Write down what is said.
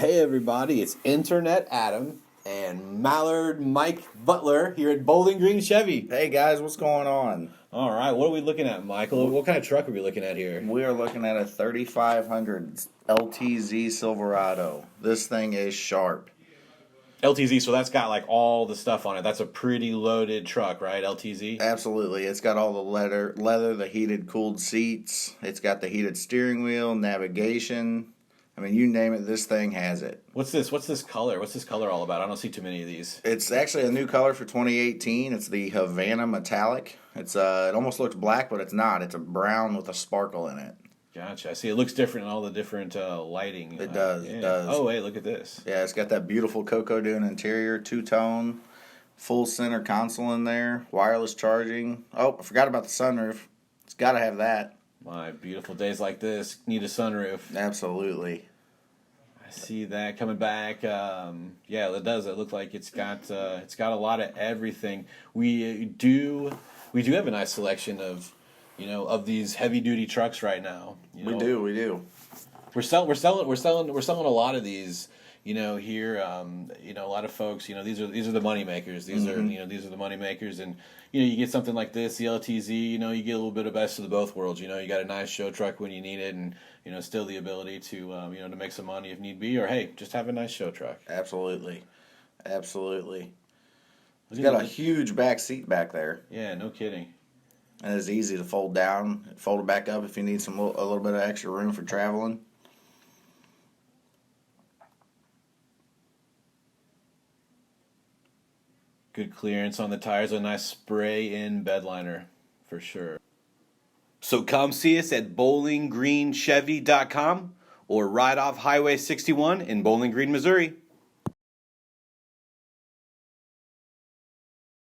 Hey everybody, it's Internet Adam and Mallard Mike Butler here at Bowling Green Chevy. Hey guys, what's going on? All right, what are we looking at, Michael? What kind of truck are we looking at here? We are looking at a 3500 LTZ Silverado. This thing is sharp. LTZ, so that's got like all the stuff on it. That's a pretty loaded truck, right? LTZ? Absolutely. It's got all the leather, the heated cooled seats. It's got the heated steering wheel, navigation. I mean, you name it, this thing has it. What's this color? What's this color all about? I don't see too many of these. It's actually a new color for 2018. It's the Havana Metallic. It almost looks black, but it's not. It's a brown with a sparkle in it. Gotcha. I see. It looks different in all the different lighting. It does. Yeah. It does. Oh, hey, look at this. Yeah, it's got that beautiful cocoa dune interior, two-tone, full center console in there, wireless charging. Oh, I forgot about the sunroof. It's got to have that. My beautiful days like this need a sunroof. Absolutely. I see that coming back. Yeah, it does. It looks like it's got a lot of everything. We do have a nice selection of these heavy duty trucks right now. We do. We're selling a lot of these. Here, a lot of folks. These are the money makers. These are the money makers, and you get something like this, the LTZ. You get a little bit of best of the both worlds. You got a nice show truck when you need it, and still the ability to to make some money if need be, or hey, just have a nice show truck. Absolutely. It's got a huge back seat back there. Yeah, no kidding. And it's easy to fold down, fold it back up if you need a little bit of extra room for traveling. Good clearance on the tires, a nice spray-in bed liner for sure. So come see us at bowlinggreenchevy.com or right off Highway 61 in Bowling Green, Missouri.